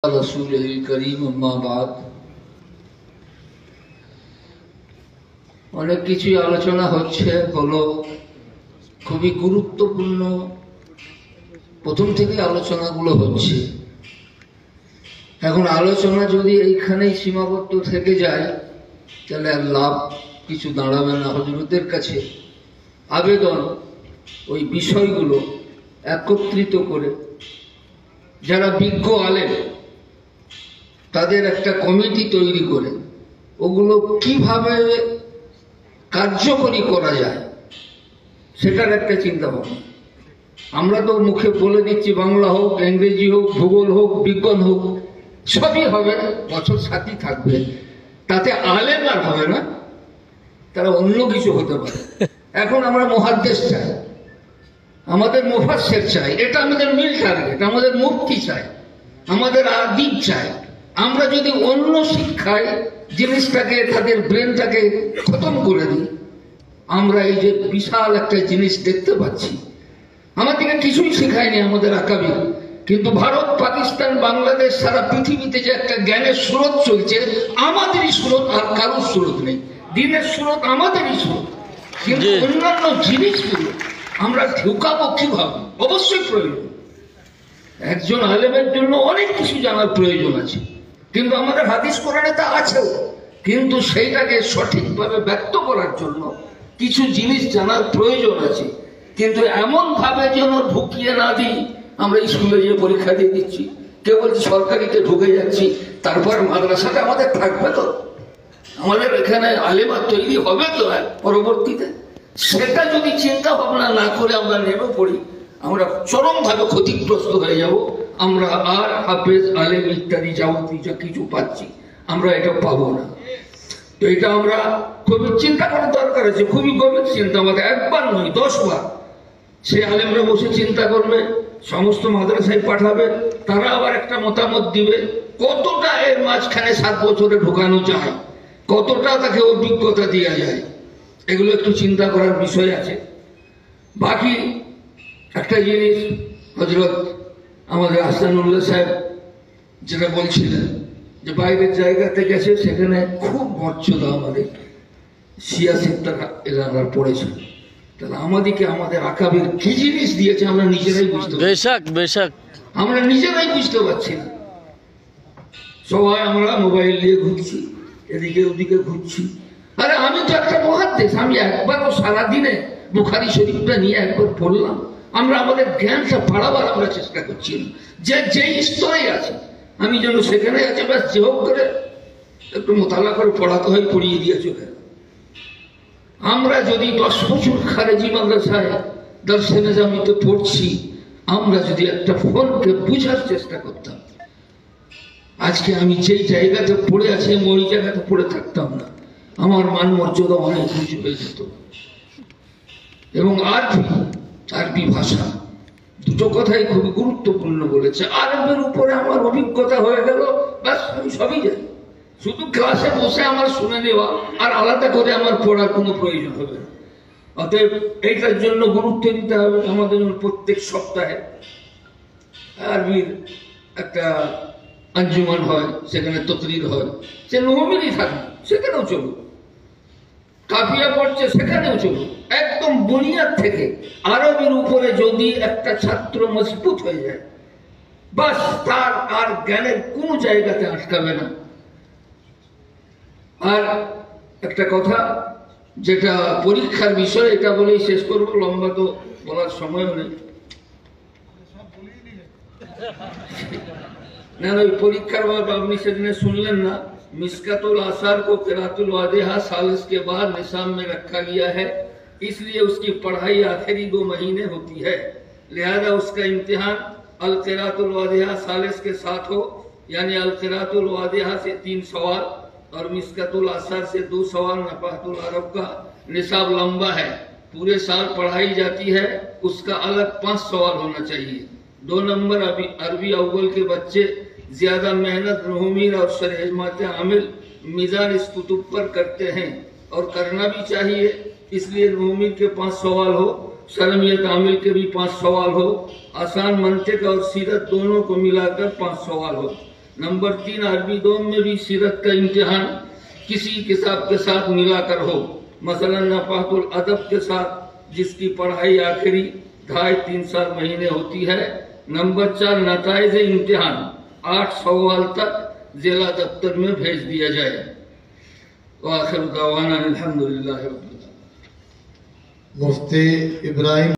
রাসূলুল করিম আম্মা বাদ। অনেক কিছুই আলোচনা হলো খুবই গুরুত্বপূর্ণ। প্রথম থেকে আলোচনাগুলো হচ্ছে। এখন আলোচনা যদি এইখানেই সীমাবদ্ধ থেকে যায় তাহলে আর লাভ কিছু দাঁড়াবে না। হযরতের কাছে আবেদন ওই বিষয়গুলো একত্রিত করে যারা বিজ্ঞ আলেম তাদের একটা কমিটি তৈরি করে ওগুলো কিভাবে কার্যকরী করা যায় সেটার একটা চিন্তা ভাবনা। আমরা তো মুখে বলে দিচ্ছি বাংলা হোক, ইংরেজি হোক, ভূগোল হোক, বিজ্ঞান হোক, সবই হবে, বছর সাথী থাকবে, তাতে আলেম আর হবে না, তারা অন্য কিছু হতে পারে। এখন আমরা মুহাদ্দিস চাই, আমাদের মুফাসসির চাই, এটা আমাদের মিল টার্গেট, আমাদের মুফতি চাই, আমাদের আদিব চাই। আমরা যদি অন্য শিক্ষায় জিনিসটাকে, তাদের ব্রেনটাকে খতম করে দিই, আমরা এই যে বিশাল একটা জিনিস দেখতে পাচ্ছি, আমাদেরকে কিছুই শেখায়নি আমাদের আকাবির, কিন্তু ভারত, পাকিস্তান, বাংলাদেশ, সারা পৃথিবীতে যে একটা জ্ঞানের স্রোত চলছে, আমাদেরই স্রোত, আর কারোর স্রোত নেই। দিনের স্রোত আমাদেরই স্রোত, কিন্তু অন্যান্য জিনিসগুলো আমরা ঢুকাবো কিভাবে? অবশ্যই প্রয়োজন। একজন আলেমের জন্য অনেক কিছু জানার প্রয়োজন আছে, কিন্তু আমাদের হাদিস কোরআনে তা আছেও, কিন্তু সেইটাকে সঠিকভাবে ব্যক্ত করার জন্য কিছু জিনিস জানার প্রয়োজন আছে। কিন্তু এমন ভাবে যেন ঢুকিয়ে না দিই, আমরা স্কুলে গিয়ে পরীক্ষা দিয়ে দিচ্ছি, কেউ বলছে সরকারিতে ঢুকে যাচ্ছি, তারপর মাদ্রাসাটা আমাদের থাকবে তো, আমাদের এখানে আলেমা তৈরি হবে তো পরবর্তীতে। সেটা যদি চিন্তা ভাবনা না করে আমরা নেমে পড়ি, আমরা চরমভাবে ক্ষতিগ্রস্ত হয়ে যাব। আমরা আর হাফেজ, আলেম ইত্যাদি যাবতীয় যা কিছু পাচ্ছি, আমরা এটা পাবো না। তো এটা আমরা খুবই চিন্তা করার দরকার আছে, খুবই গভীর চিন্তা, আমাদের একবার নয় 10 বার। সে আলেমরা বসে চিন্তা করবে, সমস্ত মাদ্রাসায় পাঠাবে, তারা আবার একটা মতামত দিবে, কতটা এর মাঝখানে 7 বছরে ঢোকানো যায়, কতটা তাকে অভিজ্ঞতা দেওয়া যায়, এগুলো একটু চিন্তা করার বিষয় আছে। বাকি একটা জিনিস হযরত আমাদের আহসানুল্লাহ সাহেব যেটা বলছিলেন যে বাইরের জায়গাতে গেছে, সেখানে খুব মর্যাদা আমাদের শিয়া সিত্তারা এলাকার পড়েছে, তাহলে আমাদেরকে আমাদের আকাবের কি জিনিস দিয়েছে আমরা নিজেরাই বুঝতে পারছি, আমরা নিজেরাই বুঝতে পারছি না। সবাই আমরা মোবাইল নিয়ে ঘুরছি, এদিকে ওদিকে ঘুরছি। আরে আমি তো একটা মুহাদ্দিস, আমি একবারও সারাদিনে বুখারী শরীফটা নিয়ে একবার পড়লাম। আমরা আমাদের জ্ঞানটা বাড়াবার আমরা চেষ্টা করছি না, যে যেই স্তরে আছে আমি যেন সেখানে আছে, ব্যাস যে হোক করে একটু মোতালা করে পড়াতে হয়, পড়িয়ে দিয়ে চলে। আমরা যদি 10 বছর খারেজি মাদ্রাসায় দরসে নিজামিতে পড়ছি, আমরা যদি একটা ফোনকে বুঝার চেষ্টা করতাম, আজকে আমি যেই জায়গাতে পড়ে আছি আমি ওই জায়গাতে পড়ে থাকতাম না, আমার মান মর্যাদা অনেক উঁচু হয়ে যেত। এবং আরবি ভাষা দুটো কথাই খুবই গুরুত্বপূর্ণ বলেছে। আরবের উপরে আমার অভিজ্ঞতা হয়ে গেল, ব্যাস আমি সবই জানি। শুধু ক্লাসে বসে আমার শুনে নেওয়া, আর আলাদা করে আমার পড়ার কোনো প্রয়োজন হবে না। অতএব এইটার জন্য গুরুত্ব দিতে হবে। আমাদের প্রত্যেক সপ্তাহে আরবির একটা আঞ্জুমান হয়, সেখানে তকরির হয়, সে নবমিনই থাকবে, সেখানেও চলুক। কাফিয়া পড়ছে, সেখানেও চলুক। একদম বুনিয়াদ থেকে আরবের উপরে যদি একটা ছাত্র মজবুত হয়ে যায়, বাস তার আর জ্ঞানের কোনো জায়গাতে আটকাবে না। আর একটা কথা, যেটা পরীক্ষার বিষয়, এটা বলেই শেষ করবো, লম্বা তো বলার সময়ও নেই। না ওই পরীক্ষার ব্যাপারে আপনি সেদিনে শুনলেন না, मिस्कतुल आसार को क़िराअतुल वादिहा सालिस के बाद निसाब में रखा गया है, इसलिए उसकी पढ़ाई आखिरी 2 महीने होती है, लिहाजा उसका इम्तिहान अल क़िराअतुल वादिहा सालिस के साथ हो, यानी अल क़िराअतुल वादिहा से 3 सवाल और मिस्कतुल आसार से 2 सवाल। नफ़ातुल अरब का निसाब लंबा है, पूरे साल पढ़ाई जाती है, उसका अलग 5 सवाल होना चाहिए। 2 नंबर अरबी अव्वल के बच्चे ज्यादा मेहनत नहुमीर और शरहमात आमिल मिजान इस कुतुब पर करते हैं और करना भी चाहिए, इसलिए नहुमीर के 5 सवाल हो, शरमियत आमिल के भी 5 सवाल हो, आसान मंतिक और सीरत दोनों को मिलाकर 5 सवाल हो। नंबर 3 अरबी दोम में भी सीरत का इम्तिहान किसी किताब के साथ मिलाकर हो, मसलन नफातुल अदब के साथ जिसकी पढ़ाई आखिरी 2.5-3 साल महीने होती है। नंबर 4 नताइज इम्तिहान 8 सवाल तक जिला दफ्तर में भेज दिया जाए। वाखिर दावाना अल्हम्दुलिल्लाह रब्बिल आलमीन। मुफ्ती इब्राहिम